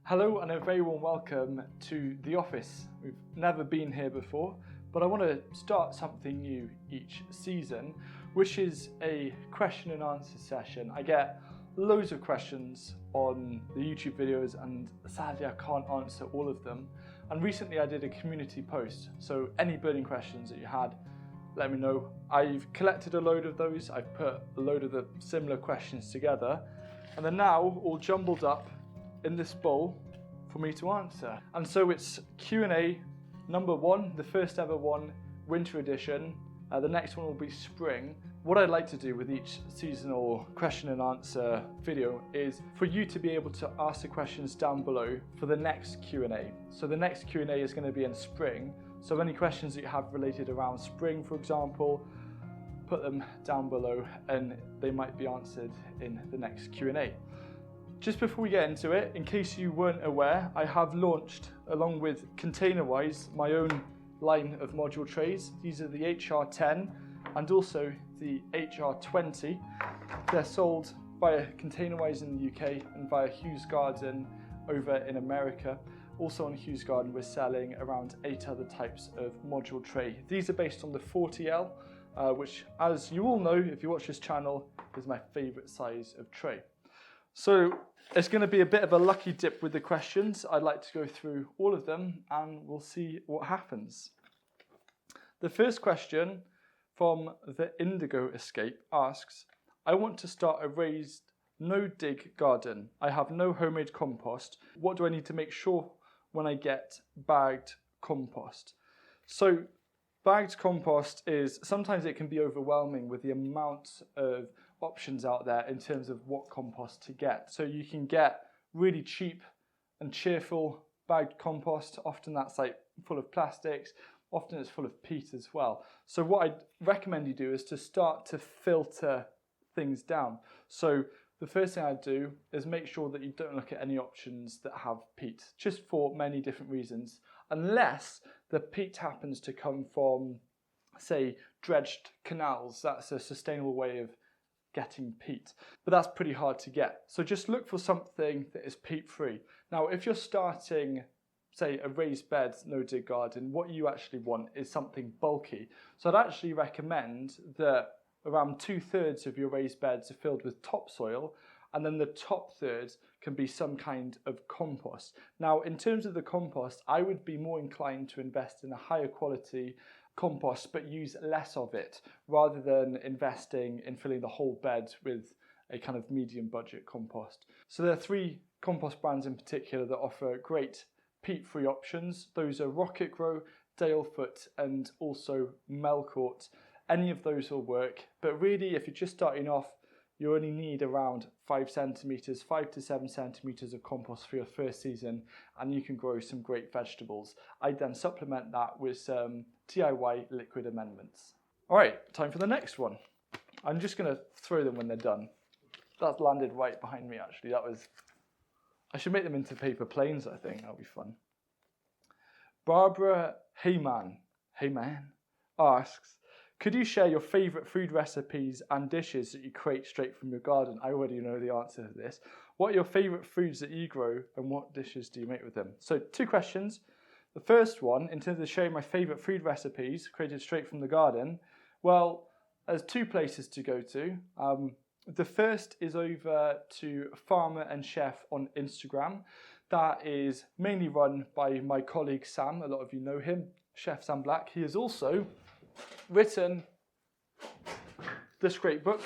Hello and a very warm welcome to the office. We've never been here before, but I want to start something new each season, which is a question and answer session. I get loads of questions on the YouTube videos and sadly I can't answer all of them. And recently I did a community post, so any burning questions that you had, let me know. I've collected a load of those, I've put a load of the similar questions together, and they're now all jumbled up in this bowl for me to answer. And so it's Q&A number 1, the first ever one, winter edition. The next one will be spring. What I'd like to do with each seasonal question and answer video is for you to be able to ask the questions down below for the next Q&A. So the next Q&A is going to be in spring. So any questions that you have related around spring, for example, put them down below and they might be answered in the next Q&A. Just before we get into it, in case you weren't aware, I have launched, along with ContainerWise, my own line of module trays. These are the HR10 and also the HR20. They're sold via ContainerWise in the UK and via Hughes Garden over in America. Also on Hughes Garden, we're selling around 8 other types of module tray. These are based on the 40L, which, as you all know, if you watch this channel, is my favorite size of tray. So it's going to be a bit of a lucky dip with the questions. I'd like to go through all of them and we'll see what happens. The first question from the Indigo Escape asks, I want to start a raised no-dig garden. I have no homemade compost. What do I need to make sure when I get bagged compost? So bagged compost is, sometimes it can be overwhelming with the amount of options out there in terms of what compost to get. So you can get really cheap and cheerful bagged compost. Often that's like full of plastics. Often it's full of peat as well. So what I'd recommend you do is to start to filter things down. So the first thing I'd do is make sure that you don't look at any options that have peat, just for many different reasons, unless the peat happens to come from, say, dredged canals. That's a sustainable way of getting peat, but that's pretty hard to get. So just look for something that is peat free. Now, if you're starting, say, a raised bed no-dig garden, what you actually want is something bulky. So I'd actually recommend that around 2/3 of your raised beds are filled with topsoil, and then the top third can be some kind of compost. Now, in terms of the compost, I would be more inclined to invest in a higher quality compost, but use less of it, rather than investing in filling the whole bed with a kind of medium budget compost. So there are 3 compost brands in particular that offer great peat-free options. Those are Rocket Grow, Dalefoot, and also Melcourt. Any of those will work, but really if you're just starting off, you only need around 5 to 7 centimeters of compost for your first season, and you can grow some great vegetables. I then supplement that with some DIY liquid amendments. All right, time for the next one. I'm just going to throw them when they're done. That landed right behind me, actually. I should make them into paper planes, I think. That'll be fun. Barbara Heyman asks, could you share your favourite food recipes and dishes that you create straight from your garden? I already know the answer to this. What are your favourite foods that you grow and what dishes do you make with them? So 2 questions. The first one, in terms of sharing my favourite food recipes created straight from the garden, well, there's 2 places to go to. The first is over to Farmer and Chef on Instagram. That is mainly run by my colleague Sam. A lot of you know him, Chef Sam Black. He has also written this great book,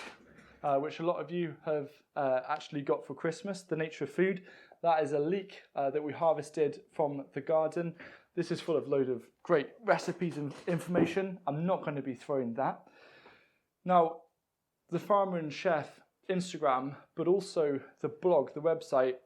which a lot of you have actually got for Christmas, The Nature of Food. That is a leek that we harvested from the garden. This is full of loads of great recipes and information. I'm not going to be throwing that. Now, the Farmer and Chef Instagram, but also the blog, the website,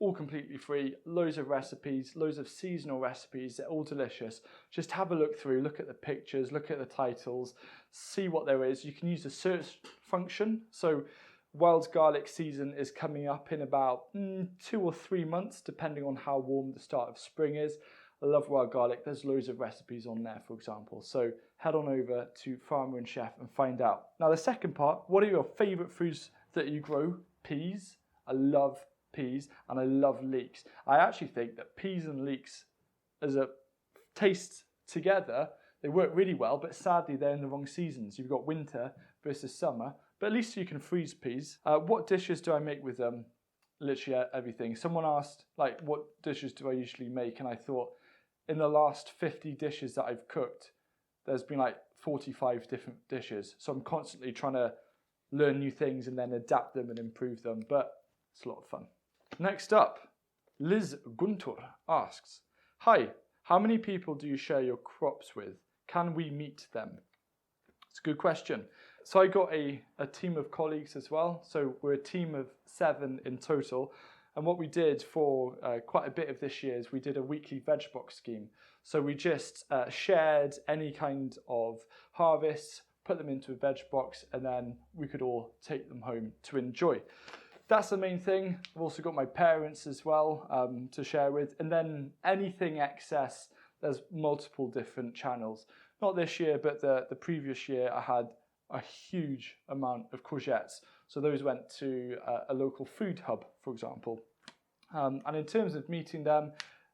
all completely free, loads of recipes, loads of seasonal recipes, they're all delicious. Just have a look through, look at the pictures, look at the titles, see what there is. You can use the search function. So wild garlic season is coming up in about 2 or 3 months, depending on how warm the start of spring is. I love wild garlic, there's loads of recipes on there, for example. So head on over to Farmer and Chef and find out. Now the second part, what are your favourite foods that you grow? Peas. I love peas, and I love leeks. I actually think that peas and leeks as a taste together, they work really well, but sadly they're in the wrong seasons. You've got winter versus summer, but at least you can freeze peas. What dishes do I make with them? Literally everything. Someone asked, like, what dishes do I usually make? And I thought, in the last 50 dishes that I've cooked, there's been like 45 different dishes. So I'm constantly trying to learn new things and then adapt them and improve them, but it's a lot of fun. Next up, Liz Guntur asks, hi, how many people do you share your crops with? Can we meet them? It's a good question. So I got a team of colleagues as well. So we're a team of 7 in total. And what we did for quite a bit of this year is we did a weekly veg box scheme. So we just shared any kind of harvests, put them into a veg box, and then we could all take them home to enjoy. That's the main thing. I've also got my parents as well to share with. And then anything excess, there's multiple different channels. Not this year, but the previous year I had a huge amount of courgettes. So those went to a local food hub, for example. And in terms of meeting them,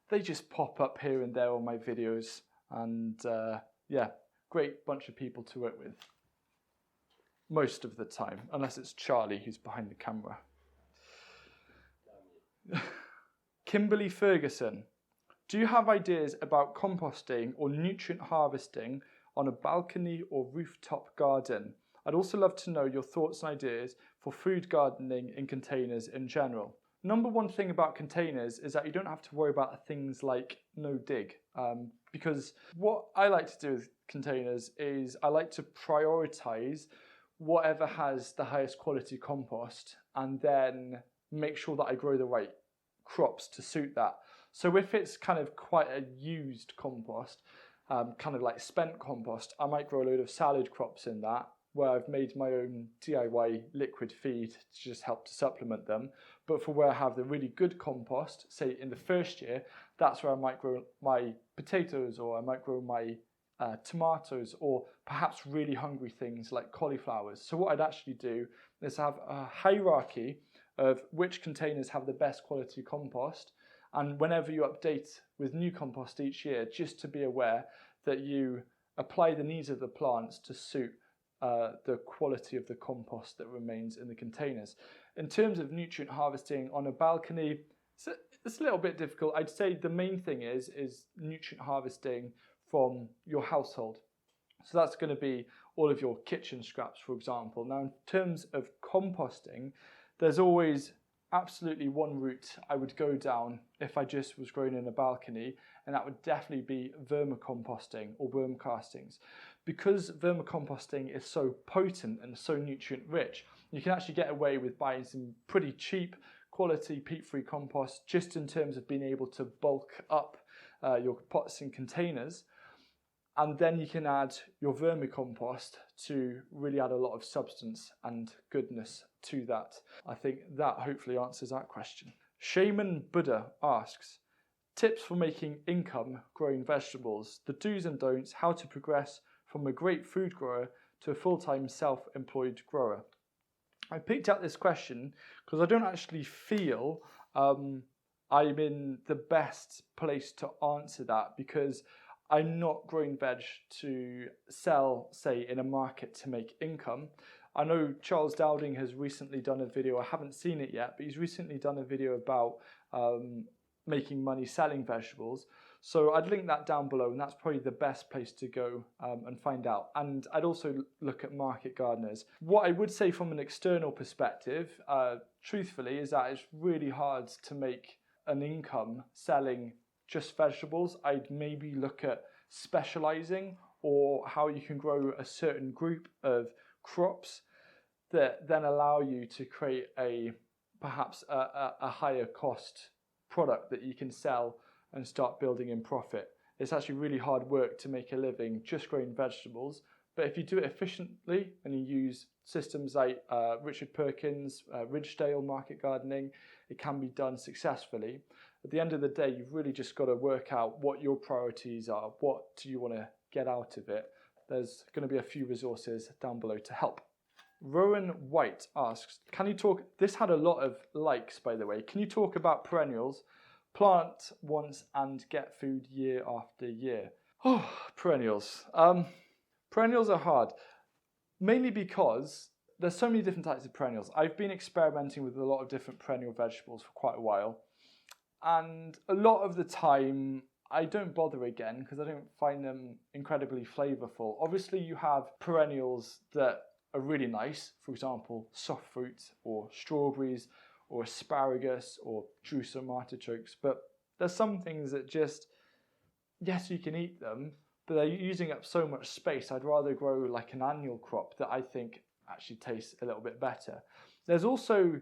they just pop up here and there on my videos. And yeah, great bunch of people to work with. Most of the time, unless it's Charlie who's behind the camera. Kimberly Ferguson, do you have ideas about composting or nutrient harvesting on a balcony or rooftop garden? I'd also love to know your thoughts and ideas for food gardening in containers in general. Number one thing about containers is that you don't have to worry about things like no dig, because what I like to do with containers is I like to prioritize whatever has the highest quality compost and then make sure that I grow the right crops to suit that. So if it's kind of quite a used compost, kind of like spent compost, I might grow a load of salad crops in that, where I've made my own DIY liquid feed to just help to supplement them. But for where I have the really good compost, say in the first year, that's where I might grow my potatoes, or I might grow my tomatoes, or perhaps really hungry things like cauliflowers. So what I'd actually do is have a hierarchy of which containers have the best quality compost, and whenever you update with new compost each year, just to be aware that you apply the needs of the plants to suit the quality of the compost that remains in the containers. In terms of nutrient harvesting on a balcony, it's a little bit difficult. I'd say the main thing is nutrient harvesting from your household. So that's going to be all of your kitchen scraps, for example. Now, in terms of composting, there's always absolutely one route I would go down if I just was growing in a balcony, and that would definitely be vermicomposting or worm castings. Because vermicomposting is so potent and so nutrient rich, you can actually get away with buying some pretty cheap quality peat-free compost just in terms of being able to bulk up your pots and containers. And then you can add your vermicompost to really add a lot of substance and goodness to that. I think that hopefully answers that question. Shaman Buddha asks, tips for making income growing vegetables, the do's and don'ts, how to progress from a great food grower to a full-time self-employed grower. I picked out this question because I don't actually feel I'm in the best place to answer that, because I'm not growing veg to sell, say, in a market to make income. I know Charles Dowding has recently done a video, I haven't seen it yet, but he's recently done a video about making money selling vegetables. So I'd link that down below, and that's probably the best place to go and find out. And I'd also look at market gardeners. What I would say from an external perspective, truthfully, is that it's really hard to make an income selling just vegetables. I'd maybe look at specializing, or how you can grow a certain group of crops that then allow you to create perhaps a higher cost product that you can sell and start building in profit. It's actually really hard work to make a living just growing vegetables, but if you do it efficiently and you use systems like Richard Perkins, Ridgedale market gardening, it can be done successfully. At the end of the day, you've really just got to work out what your priorities are. What do you want to get out of it? There's going to be a few resources down below to help. Rowan White asks, can you talk, this had a lot of likes by the way, can you talk about perennials, plant once and get food year after year? Oh, perennials. Perennials are hard, mainly because there's so many different types of perennials. I've been experimenting with a lot of different perennial vegetables for quite a while, and a lot of the time I don't bother again because I don't find them incredibly flavourful. Obviously you have perennials that are really nice, for example soft fruit or strawberries or asparagus or Jerusalem artichokes, but there's some things that just, yes, you can eat them, but they're using up so much space. I'd rather grow like an annual crop that I think actually tastes a little bit better. There's also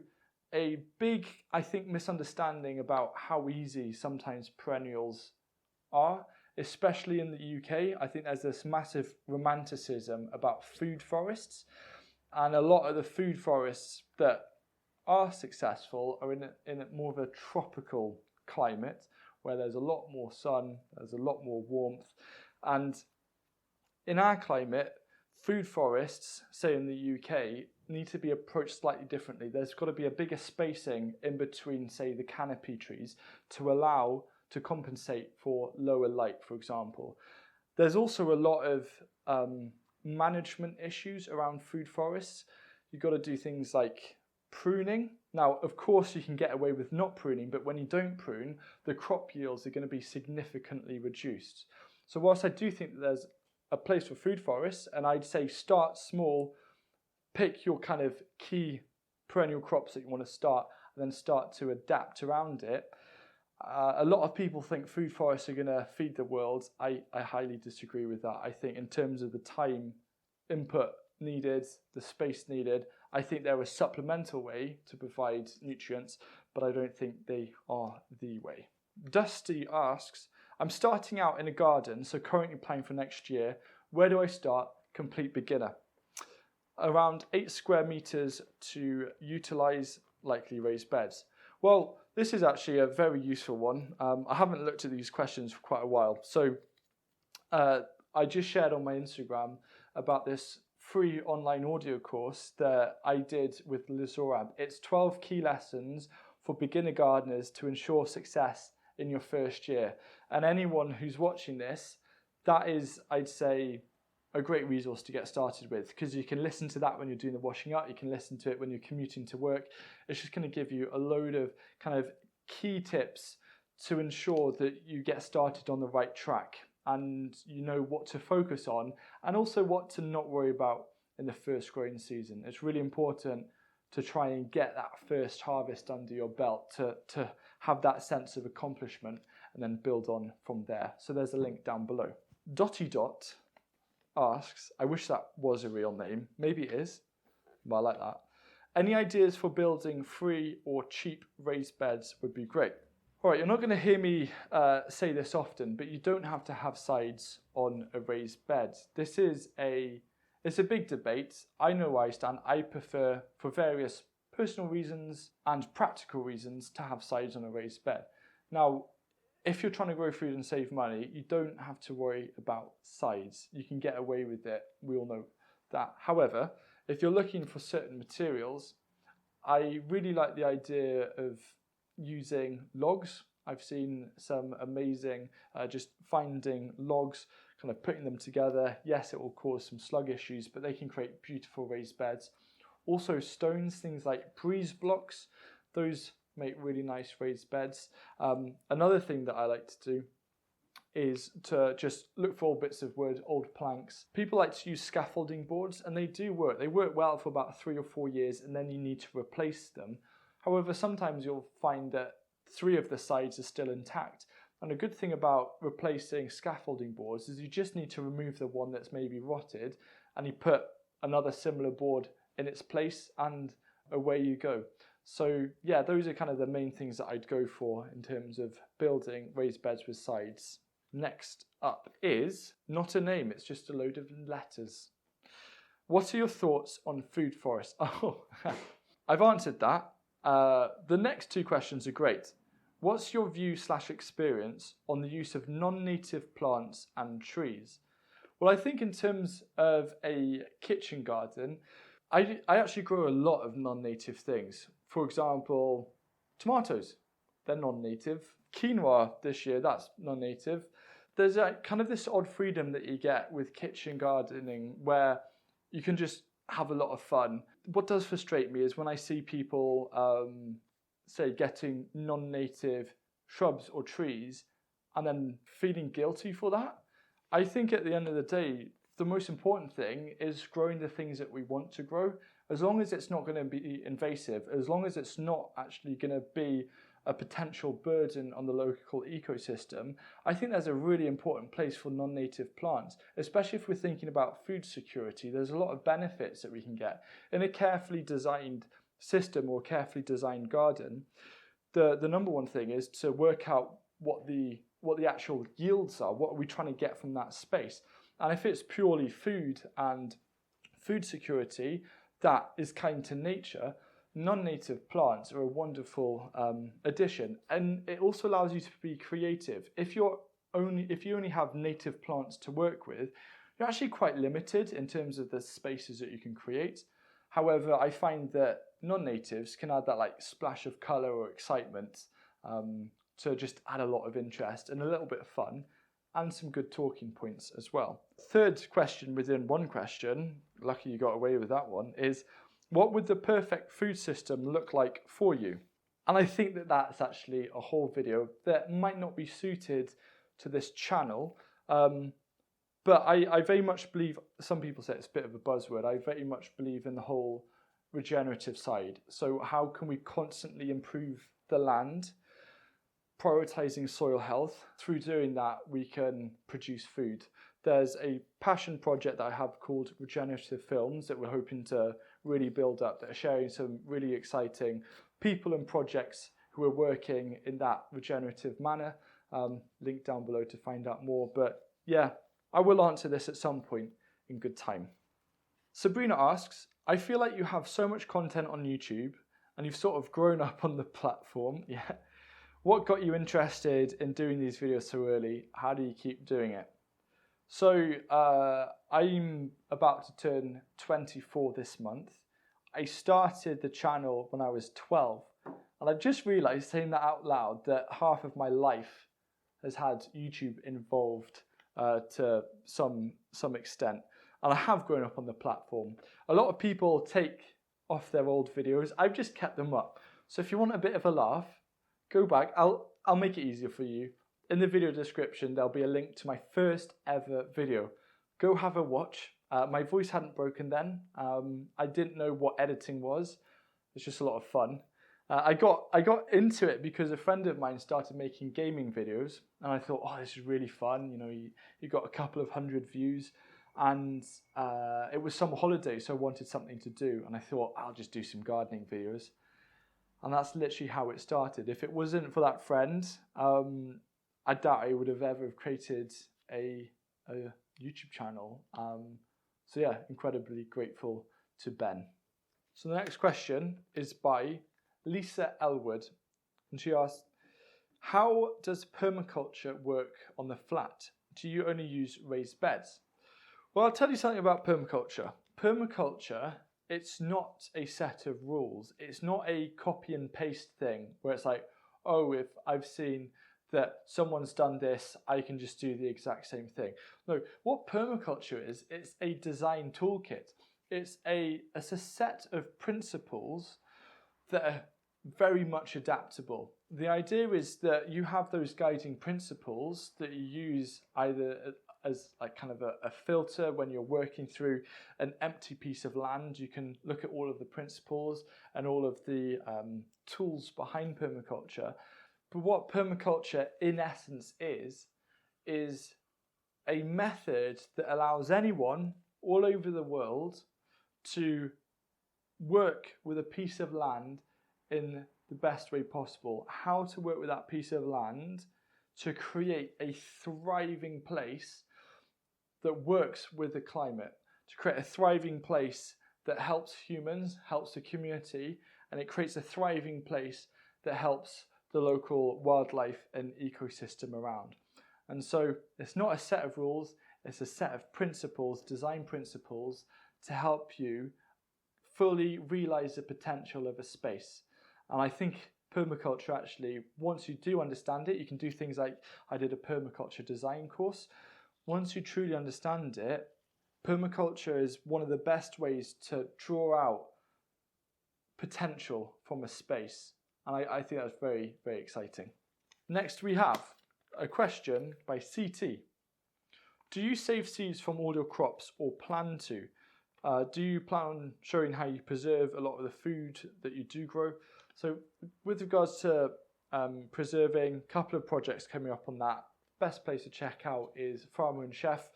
a big, I think, misunderstanding about how easy sometimes perennials are, especially in the UK. I think there's this massive romanticism about food forests, and a lot of the food forests that are successful are in more of a tropical climate where there's a lot more sun, there's a lot more warmth, and in our climate, food forests, say in the UK, need to be approached slightly differently. There's got to be a bigger spacing in between, say, the canopy trees to compensate for lower light, for example. There's also a lot of management issues around food forests. You've got to do things like pruning. Now, of course, you can get away with not pruning, but when you don't prune, the crop yields are going to be significantly reduced. So whilst I do think that there's a place for food forests, and I'd say start small, pick your kind of key perennial crops that you want to start, and then start to adapt around it. A lot of people think food forests are going to feed the world. I highly disagree with that. I think in terms of the time input needed, the space needed, I think they're a supplemental way to provide nutrients, but I don't think they are the way. Dusty asks, I'm starting out in a garden, so currently planning for next year. Where do I start? Complete beginner. Around 8 square meters to utilize likely raised beds. Well, this is actually a very useful one. I haven't looked at these questions for quite a while. So I just shared on my Instagram about this free online audio course that I did with Liz Orab. It's 12 key lessons for beginner gardeners to ensure success in your first year. And anyone who's watching this, that is, I'd say, a great resource to get started with, because you can listen to that when you're doing the washing up, you can listen to it when you're commuting to work. It's just going to give you a load of kind of key tips to ensure that you get started on the right track and you know what to focus on and also what to not worry about in the first growing season. It's really important to try and get that first harvest under your belt to have that sense of accomplishment and then build on from there. So there's a link down below. Dotty Dot asks, I wish that was a real name, maybe it is, but I like that. Any ideas for building free or cheap raised beds would be great. All right, you're not going to hear me say this often, but you don't have to have sides on a raised bed. It's a big debate. I know where I stand. I prefer, for various personal reasons and practical reasons, to have sides on a raised bed. Now, if you're trying to grow food and save money, you don't have to worry about sides. You can get away with it. We all know that. However, if you're looking for certain materials, I really like the idea of using logs. I've seen some amazing, just finding logs, kind of putting them together. Yes, it will cause some slug issues, but they can create beautiful raised beds. Also stones, things like breeze blocks, those make really nice raised beds. Another thing that I like to do is to just look for old bits of wood, old planks. People like to use scaffolding boards, and they do work. They work well for about 3 or 4 years, and then you need to replace them. However, sometimes you'll find that 3 of the sides are still intact. And a good thing about replacing scaffolding boards is you just need to remove the one that's maybe rotted, and you put another similar board in its place, and away you go. So yeah, those are kind of the main things that I'd go for in terms of building raised beds with sides. Next up is not a name, it's just a load of letters. What are your thoughts on food forests? Oh, I've answered that. The next 2 questions are great. What's your view/experience on the use of non-native plants and trees? Well, I think in terms of a kitchen garden, I actually grow a lot of non-native things. For example, tomatoes, they're non-native. Quinoa this year, that's non-native. There's kind of this odd freedom that you get with kitchen gardening where you can just have a lot of fun. What does frustrate me is when I see people, say, getting non-native shrubs or trees and then feeling guilty for that. I think at the end of the day, the most important thing is growing the things that we want to grow. As long as it's not going to be invasive, as long as it's not actually going to be a potential burden on the local ecosystem, I think there's a really important place for non-native plants, especially if we're thinking about food security. There's a lot of benefits that we can get. In a carefully designed system or carefully designed garden, the number one thing is to work out what the actual yields are, what are we trying to get from that space. And if it's purely food and food security that is kind to nature, non-native plants are a wonderful addition, and it also allows you to be creative. If you only have native plants to work with, you're actually quite limited in terms of the spaces that you can create. However, I find that non-natives can add that like splash of colour or excitement to just add a lot of interest and a little bit of fun and some good talking points as well. Third question within one question, lucky you got away with that one, is what would the perfect food system look like for you? And I think that that's actually a whole video that might not be suited to this channel, but I very much believe, some people say it's a bit of a buzzword, I very much believe in the whole regenerative side. So how can we constantly improve the land, prioritizing soil health? Through doing that, we can produce food. There's a passion project that I have called Regenerative Films that we're hoping to really build up, that are sharing some really exciting people and projects who are working in that regenerative manner. Link down below to find out more. But yeah, I will answer this at some point in good time. Sabrina asks, I feel like you have so much content on YouTube and you've sort of grown up on the platform. Yeah. What got you interested in doing these videos so early? How do you keep doing it? So I'm about to turn 24 this month. I started the channel when I was 12, and I've just realized, saying that out loud, that half of my life has had YouTube involved to some extent, and I have grown up on the platform. A lot of people take off their old videos. I've just kept them up. So if you want a bit of a laugh, go back. I'll make it easier for you. In the video description, there'll be a link to my first ever video. Go have a watch. My voice hadn't broken then. I didn't know what editing was. It's just a lot of fun. I got into it because a friend of mine started making gaming videos, and I thought, oh, this is really fun. You know, you got a couple of hundred views, and it was summer holiday, so I wanted something to do, and I thought, I'll just do some gardening videos. And that's literally how it started. If it wasn't for that friend, I doubt I would have ever created a YouTube channel. So yeah, incredibly grateful to Ben. So the next question is by Lisa Elwood, and she asks, how does permaculture work on the flat? Do you only use raised beds? Well, I'll tell you something about permaculture. Permaculture, it's not a set of rules. It's not a copy and paste thing where it's like, oh, if I've seen that someone's done this, I can just do the exact same thing. No, what permaculture is, it's a design toolkit. It's a set of principles that are very much adaptable. The idea is that you have those guiding principles that you use either as like kind of a filter when you're working through an empty piece of land. You can look at all of the principles and all of the tools behind permaculture. But what permaculture in essence is a method that allows anyone all over the world to work with a piece of land in the best way possible. How to work with that piece of land to create a thriving place that works with the climate, to create a thriving place that helps humans, helps the community, and it creates a thriving place that helps the local wildlife and ecosystem around. And so it's not a set of rules, it's a set of principles, design principles, to help you fully realise the potential of a space. And I think permaculture actually, once you do understand it, you can do things like I did a permaculture design course. Once you truly understand it, permaculture is one of the best ways to draw out potential from a space. And I think that's very, very exciting. Next we have a question by CT. Do you save seeds from all your crops or plan to? Do you plan on showing how you preserve a lot of the food that you do grow? So with regards to preserving, a couple of projects coming up on that. Best place to check out is Farmer and Chef,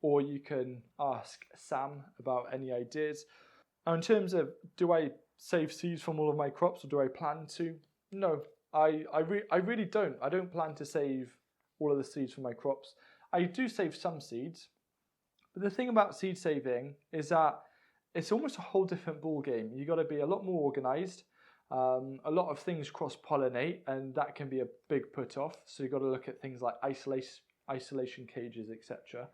or you can ask Sam about any ideas. Now in terms of, do I save seeds from all of my crops or do I plan to? No, I really don't. I don't plan to save all of the seeds from my crops. I do save some seeds, but the thing about seed saving is that it's almost a whole different ball game. You've got to be a lot more organised. A lot of things cross-pollinate, and that can be a big put-off. So you've got to look at things like isolation cages, etc.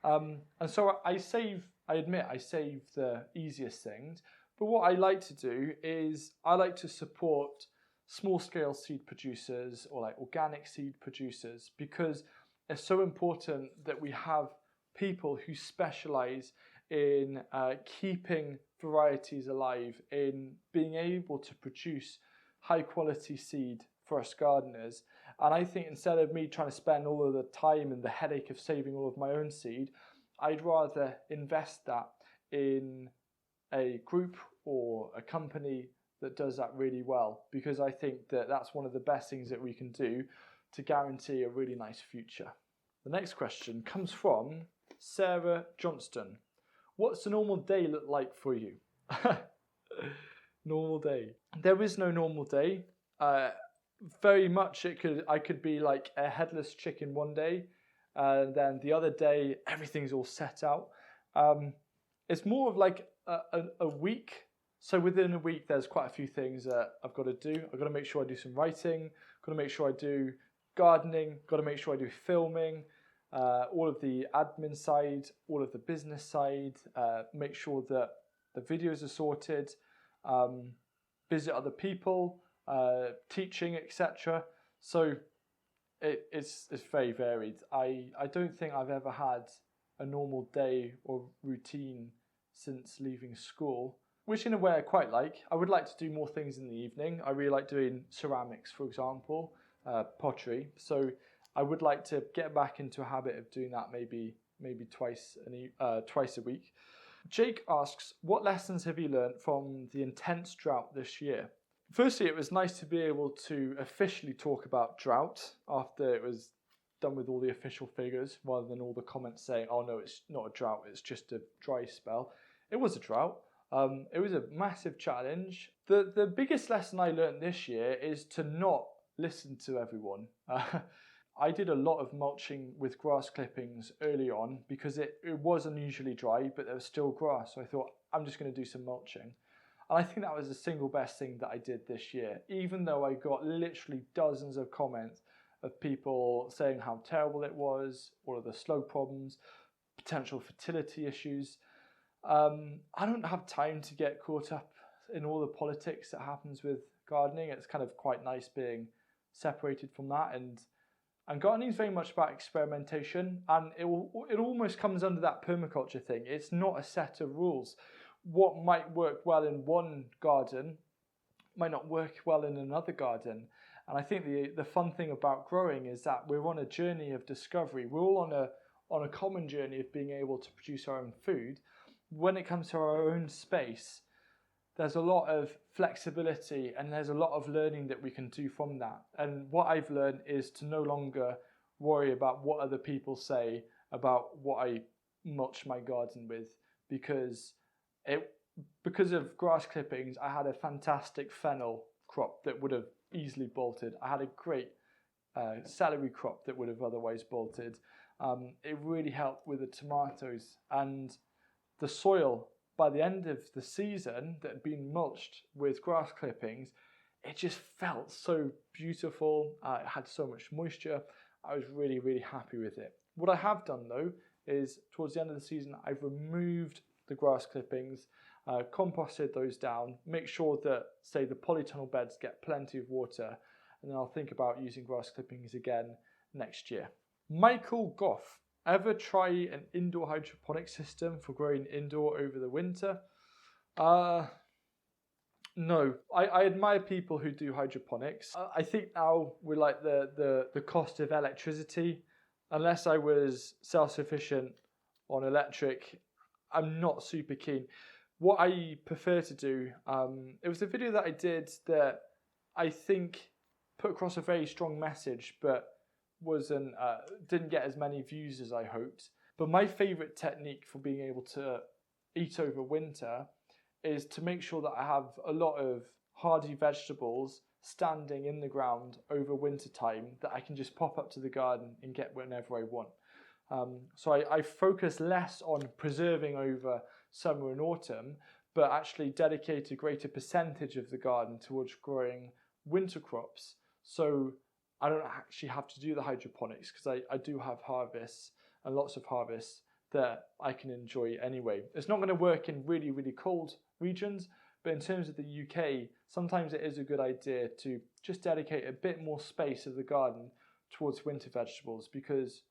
And so I admit I save the easiest things. But what I like to do is I like to support small-scale seed producers or like organic seed producers, because it's so important that we have people who specialise in keeping varieties alive, in being able to produce high quality seed for us gardeners. And I think instead of me trying to spend all of the time and the headache of saving all of my own seed, I'd rather invest that in a group or a company that does that really well, because I think that that's one of the best things that we can do to guarantee a really nice future. The next question comes from Sarah Johnston. What's a normal day look like for you? Normal day. There is no normal day. Very much I could be like a headless chicken one day, and then the other day everything's all set out. It's more of like a week. So within a week there's quite a few things that I've got to do. I've got to make sure I do some writing, got to make sure I do gardening, got to make sure I do filming, all of the admin side, all of the business side, make sure that the videos are sorted, visit other people, teaching, etc. So it's very varied. I don't think I've ever had a normal day or routine since leaving school, which in a way I quite like. I would like to do more things in the evening. I really like doing ceramics, for example, pottery. So I would like to get back into a habit of doing that maybe twice a week. Jake asks, what lessons have you learned from the intense drought this year? Firstly, it was nice to be able to officially talk about drought after it was done with all the official figures, rather than all the comments saying, oh no, it's not a drought, it's just a dry spell. It was a drought. It was a massive challenge. The biggest lesson I learned this year is to not listen to everyone. I did a lot of mulching with grass clippings early on because it was unusually dry, but there was still grass. So I thought, I'm just going to do some mulching. And I think that was the single best thing that I did this year, even though I got literally dozens of comments of people saying how terrible it was, all of the slope problems, potential fertility issues. I don't have time to get caught up in all the politics that happens with gardening. It's kind of quite nice being separated from that, and gardening is very much about experimentation, and it almost comes under that permaculture thing. It's not a set of rules. What might work well in one garden might not work well in another garden. And I think the fun thing about growing is that we're on a journey of discovery. We're all on a common journey of being able to produce our own food. When it comes to our own space, there's a lot of flexibility and there's a lot of learning that we can do from that. And what I've learned is to no longer worry about what other people say about what I mulch my garden with, because of grass clippings, I had a fantastic fennel crop that would have easily bolted. I had a great celery crop that would have otherwise bolted. It really helped with the tomatoes, and the soil by the end of the season that had been mulched with grass clippings, it just felt so beautiful. It had so much moisture. I was really, really happy with it. What I have done though is towards the end of the season, I've removed the grass clippings. composted those down, make sure that, say, the polytunnel beds get plenty of water, and then I'll think about using grass clippings again next year. Michael Goff, ever try an indoor hydroponic system for growing indoor over the winter? No, I admire people who do hydroponics. I think now with like the cost of electricity, unless I was self-sufficient on electric, I'm not super keen. What I prefer to do, it was a video that I did that I think put across a very strong message, but didn't get as many views as I hoped. But my favourite technique for being able to eat over winter is to make sure that I have a lot of hardy vegetables standing in the ground over winter time that I can just pop up to the garden and get whenever I want. So I focus less on preserving over summer and autumn, but actually dedicate a greater percentage of the garden towards growing winter crops. So I don't actually have to do the hydroponics because I do have harvests and lots of harvests that I can enjoy anyway. It's not going to work in really, really cold regions, but in terms of the UK, sometimes it is a good idea to just dedicate a bit more space of the garden towards winter vegetables, because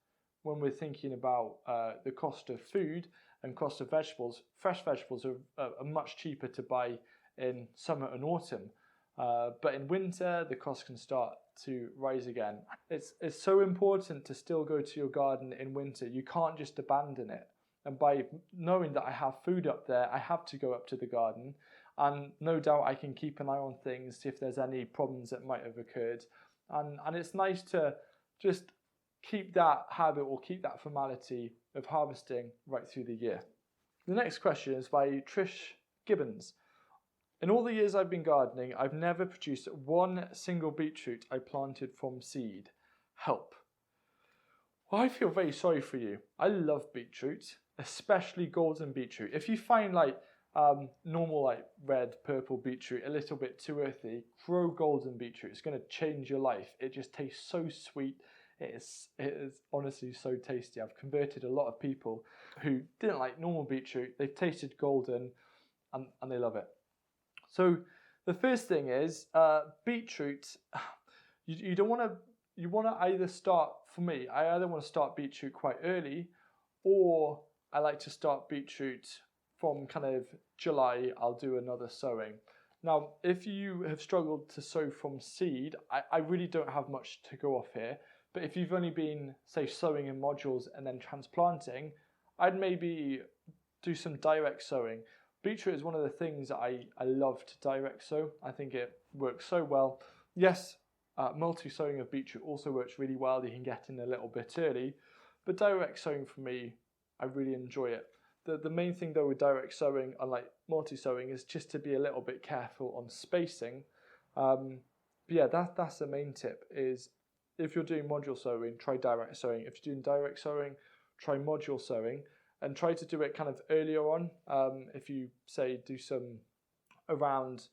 when we're thinking about the cost of food and cost of vegetables, fresh vegetables are much cheaper to buy in summer and autumn. But in winter, the cost can start to rise again. It's so important to still go to your garden in winter. You can't just abandon it. And by knowing that I have food up there, I have to go up to the garden. And no doubt I can keep an eye on things, see if there's any problems that might have occurred. And it's nice to just keep that habit or keep that formality of harvesting right through the year. The next question is by Trish Gibbons. In all the years I've been gardening, I've never produced one single beetroot I planted from seed. Help. Well, I feel very sorry for you. I love beetroot, especially golden beetroot. If you find like normal like red, purple beetroot a little bit too earthy, grow golden beetroot. It's going to change your life. It just tastes so sweet. It is honestly so tasty. I've converted a lot of people who didn't like normal beetroot. They've tasted golden and they love it. So the first thing is beetroot. You don't want to. You want to either start. For me, I either want to start beetroot quite early, or I like to start beetroot from kind of July. I'll do another sowing. Now, if you have struggled to sow from seed, I really don't have much to go off here. But if you've only been, say, sowing in modules and then transplanting, I'd maybe do some direct sowing. Beetroot is one of the things that I love to direct sow. I think it works so well. Yes, multi-sowing of beetroot also works really well. You can get in a little bit early. But direct sowing for me, I really enjoy it. The main thing though with direct sowing, unlike multi-sowing, is just to be a little bit careful on spacing. But yeah, that's the main tip is if you're doing module sowing, try direct sowing. If you're doing direct sowing, try module sowing. And try to do it kind of earlier on. If you say do some around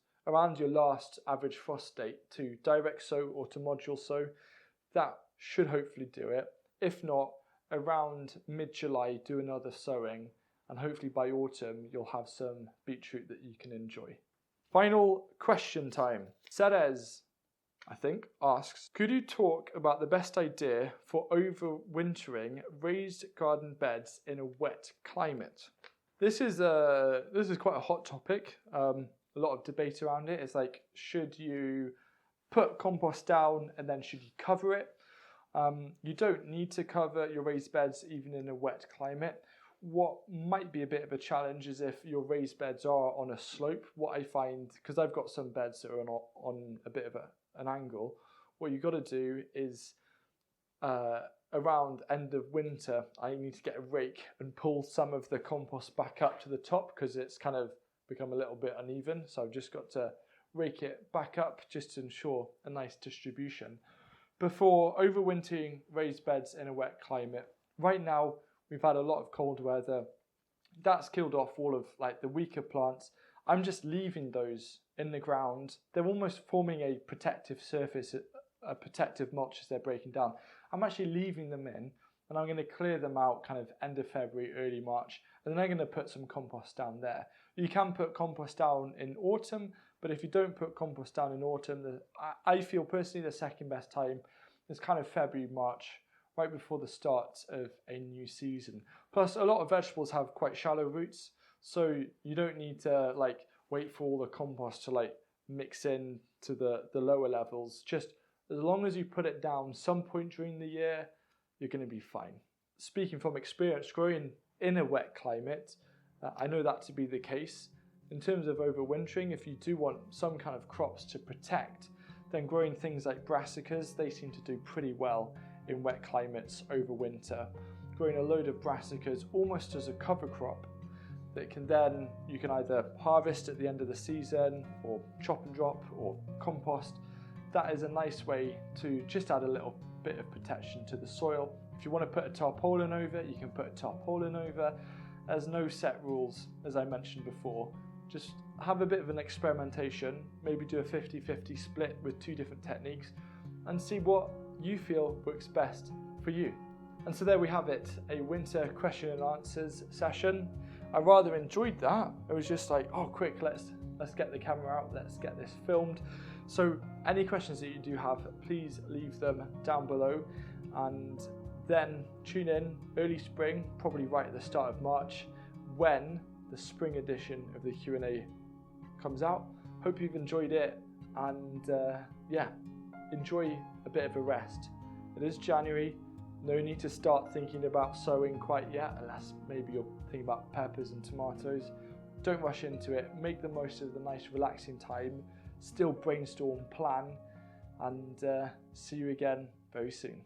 your last average frost date to direct sow or to module sow, that should hopefully do it. If not, around mid-July do another sowing, and hopefully by autumn you'll have some beetroot that you can enjoy. Final question time. Ceres, I think, asks, could you talk about the best idea for overwintering raised garden beds in a wet climate? This is quite a hot topic. A lot of debate around it. It's like, should you put compost down and then should you cover it? You don't need to cover your raised beds even in a wet climate. What might be a bit of a challenge is if your raised beds are on a slope. What I find, because I've got some beds that are on a bit of an angle, what you've got to do is around end of winter, I need to get a rake and pull some of the compost back up to the top because it's kind of become a little bit uneven. So I've just got to rake it back up just to ensure a nice distribution. Before overwintering raised beds in a wet climate, right now we've had a lot of cold weather. That's killed off all of like the weaker plants. I'm just leaving those in the ground. They're almost forming a protective surface, a protective mulch as they're breaking down. I'm actually leaving them in, and I'm going to clear them out kind of end of February, early March, and then I'm going to put some compost down there. You can put compost down in autumn, but if you don't put compost down in autumn, I feel personally the second best time is kind of February, March, right before the start of a new season. Plus, a lot of vegetables have quite shallow roots, so you don't need to like wait for all the compost to like mix in to the lower levels. Just as long as you put it down some point during the year, you're going to be fine. Speaking from experience, growing in a wet climate, I know that to be the case. In terms of overwintering, if you do want some kind of crops to protect, then growing things like brassicas, they seem to do pretty well in wet climates over winter. Growing a load of brassicas almost as a cover crop that you can either harvest at the end of the season or chop and drop or compost. That is a nice way to just add a little bit of protection to the soil. If you want to put a tarpaulin over it, you can put a tarpaulin over. There's no set rules, as I mentioned before. Just have a bit of an experimentation, maybe do a 50-50 split with 2 different techniques and see what you feel works best for you. And so there we have it, a winter question and answers session. I rather enjoyed that. It was just like, oh quick, let's get the camera out, let's get this filmed. So any questions that you do have, please leave them down below, and then tune in early spring, probably right at the start of March, when the spring edition of the Q&A comes out. Hope you've enjoyed it, and enjoy a bit of a rest. It is January, no need to start thinking about sowing quite yet, unless maybe you're thinking about peppers and tomatoes. Don't rush into it, make the most of the nice relaxing time, still brainstorm, plan, and see you again very soon.